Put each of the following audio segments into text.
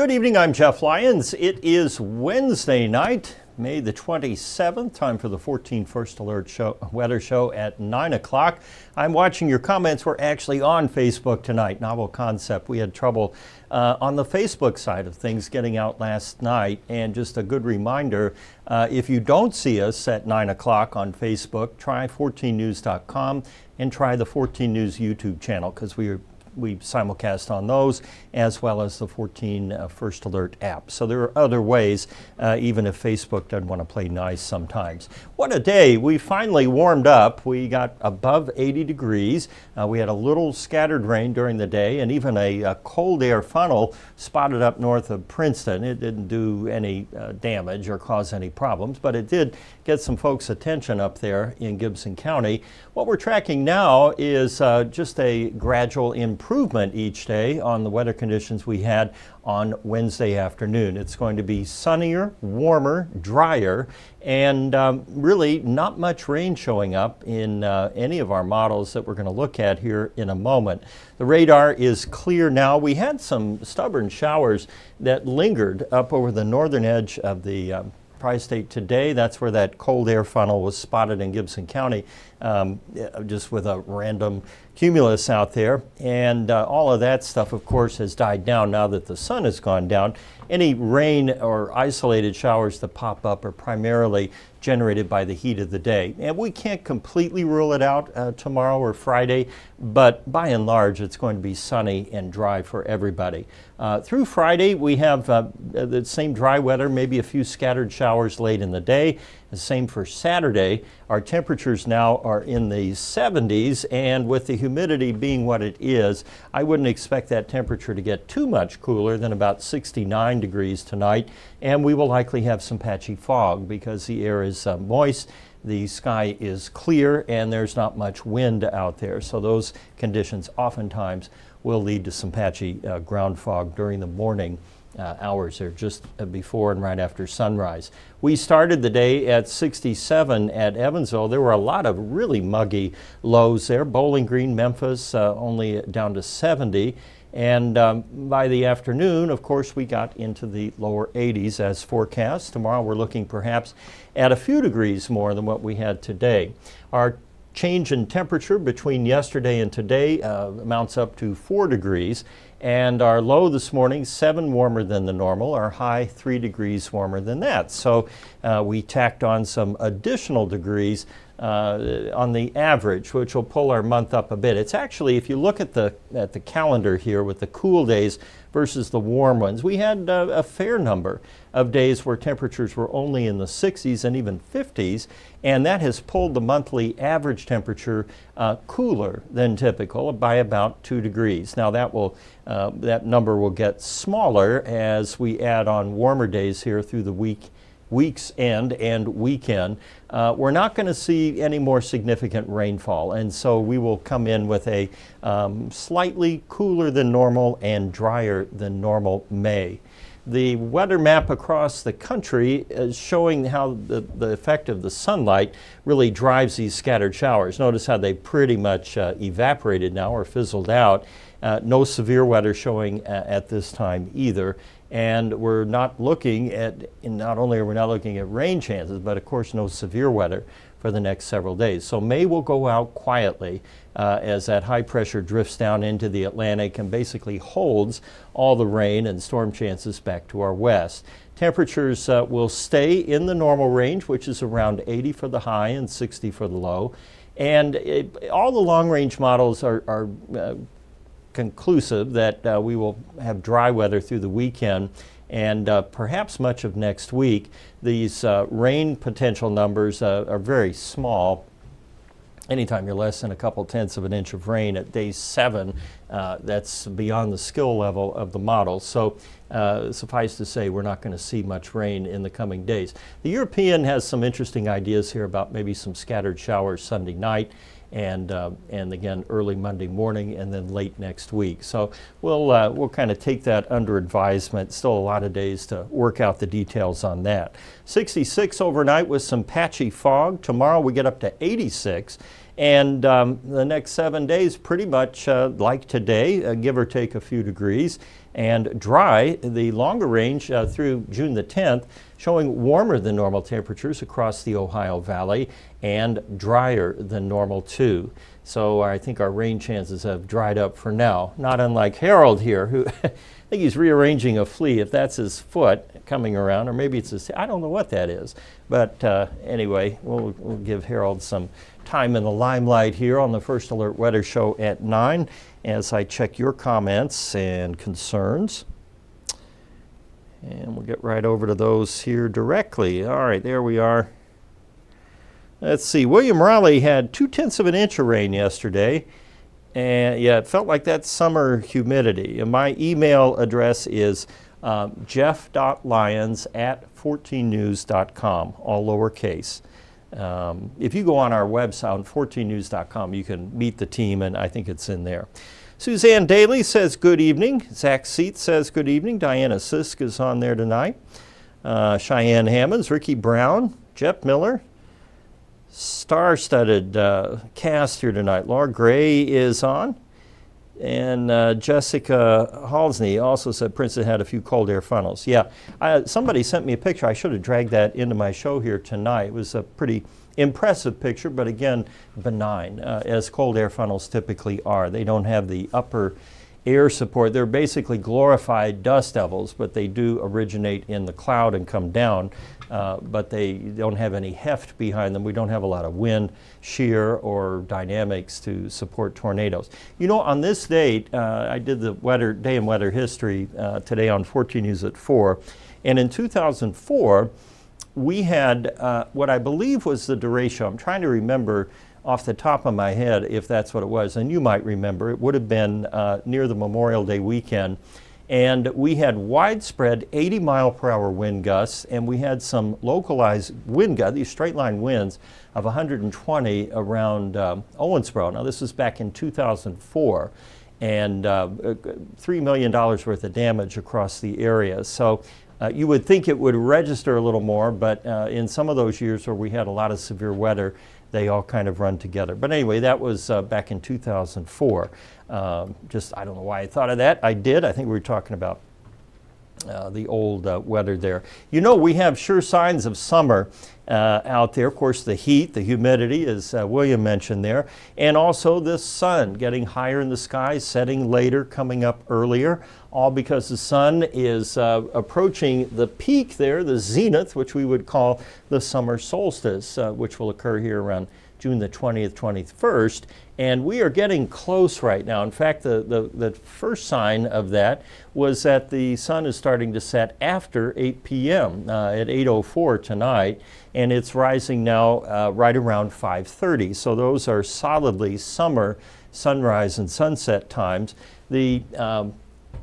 Good evening, I'm Jeff Lyons. It is Wednesday night, May the 27th, time for the 14First Alert weather show at 9 o'clock. I'm watching your comments. We're actually on Facebook tonight, novel concept. We had trouble on the Facebook side of things getting out last night. And just a good reminder, if you don't see us at 9 o'clock on Facebook, try 14news.com and try the 14 News YouTube channel, because we simulcast on those, as well as the 14First Alert app. So there are other ways, even if Facebook doesn't want to play nice sometimes. What a day. We finally warmed up. We got above 80 degrees. We had a little scattered rain during the day, and even a cold air funnel spotted up north of Princeton. It didn't do any damage or cause any problems, but it did get some folks' attention up there in Gibson County. What we're tracking now is just a gradual improvement each day on the weather conditions we had on Wednesday afternoon. It's going to be sunnier, warmer, drier, and really not much rain showing up in any of our models that we're going to look at here in a moment. The radar is clear now. We had some stubborn showers that lingered up over the northern edge of the Tri-State today. That's where that cold air funnel was spotted in Gibson County, just with a random cumulus out there. And all of that stuff, of course, has died down now that the sun has gone down. Any rain or isolated showers that pop up are primarily generated by the heat of the day. And we can't completely rule it out tomorrow or Friday, but by and large, it's going to be sunny and dry for everybody. Through Friday, we have the same dry weather, maybe a few scattered showers late in the day. The same for Saturday. Our temperatures now are in the 70s, and with the humidity being what it is, I wouldn't expect that temperature to get too much cooler than about 69 degrees tonight, and we will likely have some patchy fog because the air is moist, the sky is clear, and there's not much wind out there. So those conditions oftentimes will lead to some patchy ground fog during the morning hours there, just before and right after sunrise. We started the day at 67 at Evansville. There were a lot of really muggy lows there. Bowling Green, Memphis, only down to 70. And by the afternoon, of course, we got into the lower 80s as forecast. Tomorrow we're looking perhaps at a few degrees more than what we had today. Our change in temperature between yesterday and today amounts up to 4 degrees. And our low this morning, 7 warmer than the normal. Our high, 3 degrees warmer than that. So we tacked on some additional degrees on the average, which will pull our month up a bit. It's actually, if you look at the calendar here with the cool days versus the warm ones, we had a fair number of days where temperatures were only in the 60s and even 50s, and that has pulled the monthly average temperature cooler than typical by about 2 degrees. Now that number will get smaller as we add on warmer days here through the week's end and weekend. We're not going to see any more significant rainfall, and so we will come in with a slightly cooler than normal and drier than normal May. The weather map across the country is showing how the effect of the sunlight really drives these scattered showers. Notice how they pretty much evaporated now or fizzled out. No severe weather showing at this time either. And we're not looking at, not only are we not looking at rain chances, but of course no severe weather for the next several days. So May will go out quietly as that high pressure drifts down into the Atlantic and basically holds all the rain and storm chances back to our west. Temperatures will stay in the normal range, which is around 80 for the high and 60 for the low. And all the long range models are conclusive that we will have dry weather through the weekend and perhaps much of next week. These rain potential numbers are very small. Anytime you're less than a couple tenths of an inch of rain at day 7, that's beyond the skill level of the model. So suffice to say, we're not going to see much rain in the coming days. The European has some interesting ideas here about maybe some scattered showers Sunday night, and again early Monday morning, and then late next week. So we'll kind of take that under advisement. Still a lot of days to work out the details on that. 66 overnight with some patchy fog. Tomorrow we get up to 86. And the next 7 days, pretty much like today, give or take a few degrees, and dry. The longer range through June the 10th, showing warmer than normal temperatures across the Ohio Valley and drier than normal too. So I think our rain chances have dried up for now, not unlike Harold here, who I think he's rearranging a flea, if that's his foot coming around, or maybe it's his, I don't know what that is. But anyway, we'll give Harold some time in the limelight here on the First Alert Weather Show at 9 as I check your comments and concerns. And we'll get right over to those here directly. All right, there we are. Let's see, William Raleigh had 0.2 of an inch of rain yesterday. And yeah, it felt like that summer humidity. And my email address is jeff.lyons@14news.com, all lowercase. If you go on our website on 14news.com, you can meet the team, and I think it's in there. Suzanne Daly says good evening. Zach Seat says good evening. Diana Sisk is on there tonight. Cheyenne Hammonds, Ricky Brown, Jeff Miller. Star-studded cast here tonight. Laura Gray is on. And Jessica Halsney also said Princeton had a few cold air funnels. Yeah, somebody sent me a picture. I should have dragged that into my show here tonight. It was a pretty impressive picture, but again, benign, as cold air funnels typically are. They don't have the upper air support. They're basically glorified dust devils, but they do originate in the cloud and come down, but they don't have any heft behind them. We don't have a lot of wind, shear, or dynamics to support tornadoes. You know, on this date, I did the day in weather history today on 14 News at 4, and in 2004, we had what I believe was the derecho. I'm trying to remember off the top of my head if that's what it was, and you might remember. It would have been near the Memorial Day weekend, and we had widespread 80-mile-per-hour wind gusts, and we had some localized wind gusts, these straight-line winds of 120 around Owensboro. Now, this was back in 2004, and $3 million worth of damage across the area. So you would think it would register a little more, but in some of those years where we had a lot of severe weather, they all kind of run together. But anyway, that was back in 2004. Just, I don't know why I thought of that. I did. I think we were talking about the old weather there. You know, we have sure signs of summer out there. Of course, the heat, the humidity, as William mentioned there, and also the sun getting higher in the sky, setting later, coming up earlier, all because the sun is approaching the peak there, the zenith, which we would call the summer solstice, which will occur here around June the 20th, 21st, and we are getting close right now. In fact, the first sign of that was that the sun is starting to set after 8 p.m. At 8:04 tonight, and it's rising now right around 5:30. So those are solidly summer sunrise and sunset times. The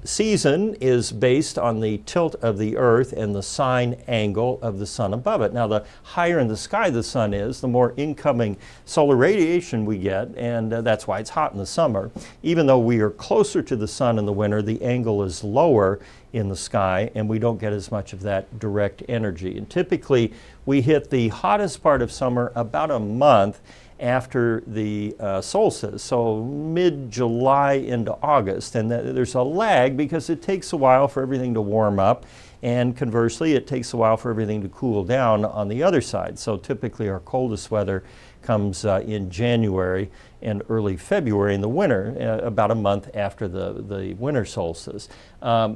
season is based on the tilt of the Earth and the sine angle of the sun above it. Now, the higher in the sky the sun is, the more incoming solar radiation we get, and that's why it's hot in the summer. Even though we are closer to the sun in the winter, the angle is lower in the sky, and we don't get as much of that direct energy. And typically, we hit the hottest part of summer about a month after the solstice, so mid-July into August. And there's a lag because it takes a while for everything to warm up, and conversely, it takes a while for everything to cool down on the other side. So typically our coldest weather comes in January and early February in the winter, about a month after the winter solstice.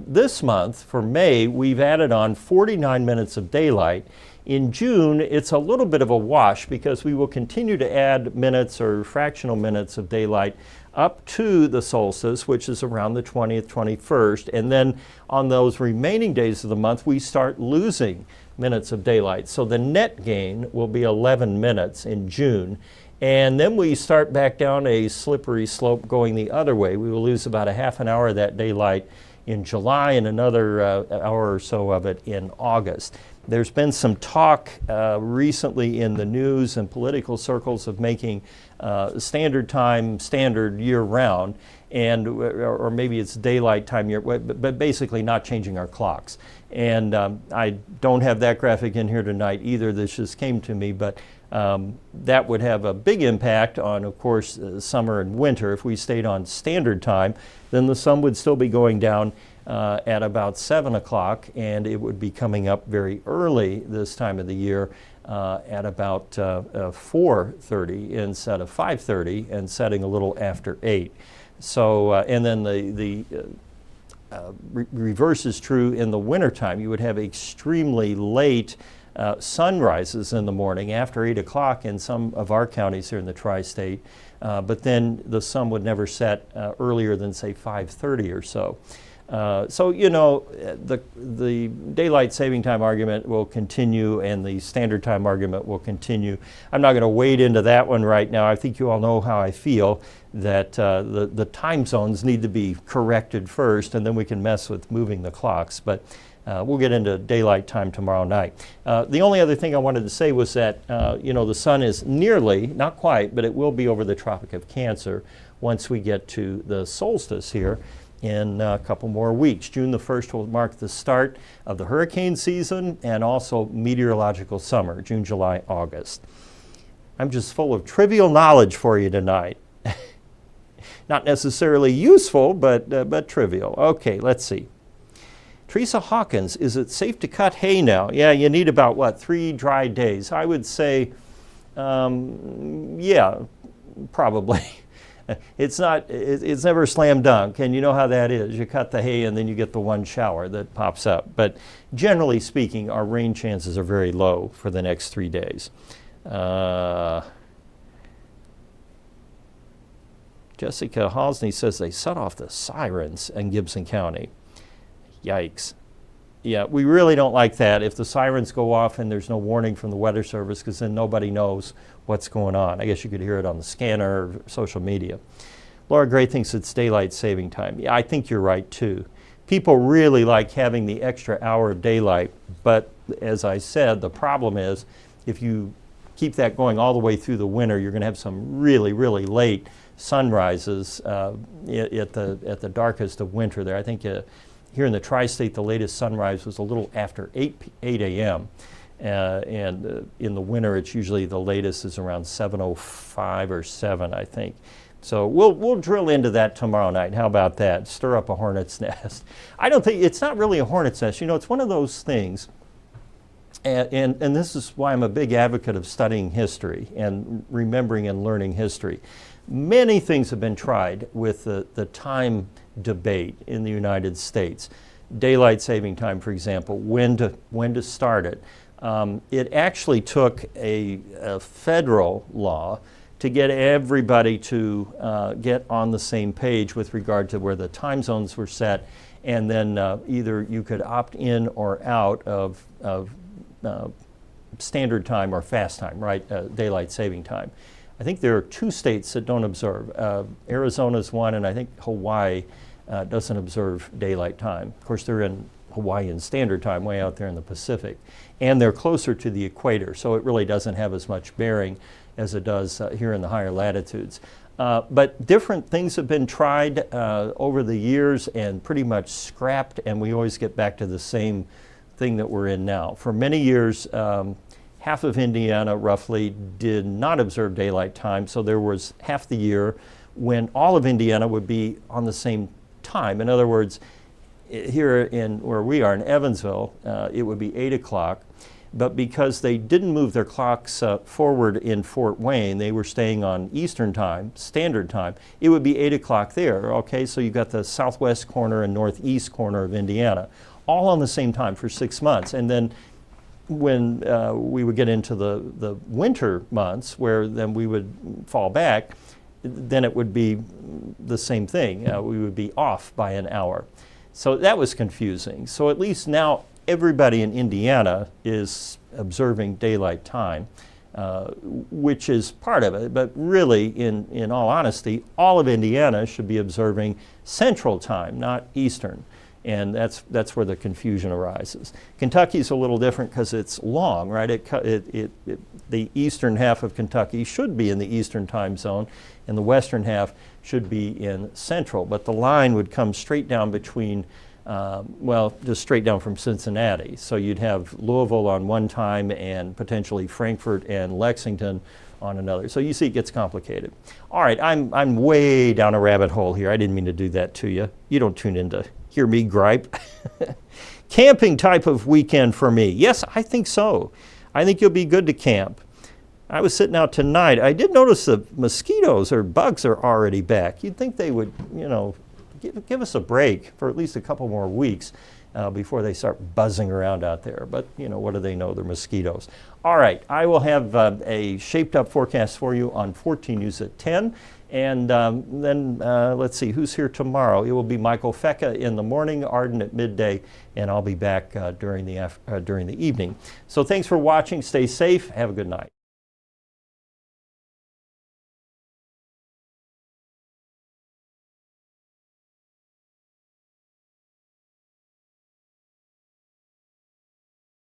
This month, for May, we've added on 49 minutes of daylight. In June, it's a little bit of a wash because we will continue to add minutes or fractional minutes of daylight up to the solstice, which is around the 20th, 21st. And then on those remaining days of the month, we start losing minutes of daylight. So the net gain will be 11 minutes in June. And then we start back down a slippery slope going the other way. We will lose about a half an hour of that daylight in July and another hour or so of it in August. There's been some talk recently in the news and political circles of making standard time standard year-round, and or maybe it's daylight time year, but basically not changing our clocks. And I don't have that graphic in here tonight either. This just came to me, but that would have a big impact on, of course, summer and winter. If we stayed on standard time, then the sun would still be going down at about 7 o'clock, and it would be coming up very early this time of the year at about 4:30 instead of 5:30, and setting a little after 8. So, and then the reverse is true in the wintertime. You would have extremely late sunrises in the morning after 8 o'clock in some of our counties here in the tri-state, but then the sun would never set earlier than, say, 5:30 or so. So, you know, the daylight saving time argument will continue, and the standard time argument will continue. I'm not going to wade into that one right now. I think you all know how I feel, that the time zones need to be corrected first, and then we can mess with moving the clocks. But we'll get into daylight time tomorrow night. The only other thing I wanted to say was that, you know, the sun is nearly, not quite, but it will be over the Tropic of Cancer once we get to the solstice here in a couple more weeks. June the 1st will mark the start of the hurricane season and also meteorological summer, June, July, August. I'm just full of trivial knowledge for you tonight. Not necessarily useful, but trivial. Okay, let's see. Teresa Hawkins, is it safe to cut hay now? Yeah, you need about, what, 3 dry days? I would say, yeah, probably. It's never a slam dunk, and you know how that is. You cut the hay and then you get the one shower that pops up. But generally speaking, our rain chances are very low for the next 3 days. Jessica Halsney says they set off the sirens in Gibson County. Yikes. Yeah, we really don't like that if the sirens go off and there's no warning from the Weather Service, because then nobody knows what's going on. I guess you could hear it on the scanner or social media. Laura Gray thinks it's daylight saving time. Yeah, I think you're right too. People really like having the extra hour of daylight, but as I said, the problem is if you keep that going all the way through the winter, you're going to have some really, really late sunrises at the darkest of winter there. I think here in the tri-state, the latest sunrise was a little after 8 a.m. And in the winter, it's usually the latest is around 7:05 or 7, I think. So we'll drill into that tomorrow night. How about that? Stir up a hornet's nest. I don't think, it's not really a hornet's nest. You know, it's one of those things, and this is why I'm a big advocate of studying history and remembering and learning history. Many things have been tried with the time debate in the United States. Daylight saving time, for example, when to start it. It actually took a federal law to get everybody to get on the same page with regard to where the time zones were set, and then either you could opt in or out of standard time or fast time, right? Daylight saving time. I think there are 2 states that don't observe. Arizona's one, and I think Hawaii doesn't observe daylight time. Of course, they're in Hawaiian Standard Time, way out there in the Pacific, and they're closer to the equator, so it really doesn't have as much bearing as it does here in the higher latitudes. But different things have been tried over the years and pretty much scrapped, and we always get back to the same thing that we're in now. For many years, half of Indiana roughly did not observe daylight time, so there was half the year when all of Indiana would be on the same time. In other words, here in where we are in Evansville, it would be 8 o'clock, but because they didn't move their clocks forward in Fort Wayne, they were staying on Eastern Time, Standard Time, it would be 8 o'clock there, okay? So you've got the southwest corner and northeast corner of Indiana, all on the same time for 6 months. And then when we would get into the winter months, where then we would fall back, then it would be the same thing. We would be off by an hour. So that was confusing. So at least now everybody in Indiana is observing daylight time, which is part of it. But really, in all honesty, all of Indiana should be observing Central Time, not Eastern. And that's where the confusion arises. Kentucky's a little different because it's long, right? The eastern half of Kentucky should be in the eastern time zone, and the western half should be in central. But the line would come straight down between, just straight down from Cincinnati. So you'd have Louisville on one time and potentially Frankfort and Lexington on another. So you see it gets complicated. All right, I'm way down a rabbit hole here. I didn't mean to do that to you. You don't tune in to hear me gripe. Camping type of weekend for me. Yes, I think so. I think you'll be good to camp. I was sitting out tonight. I did notice the mosquitoes or bugs are already back. You'd think they would, give us a break for at least a couple more weeks before they start buzzing around out there. But, what do they know? They're mosquitoes. All right, I will have a shaped up forecast for you on 14 News at 10. And then let's see, who's here tomorrow? It will be Michael Fecka in the morning, Arden at midday, and I'll be back during the evening. So thanks for watching. Stay safe. Have a good night.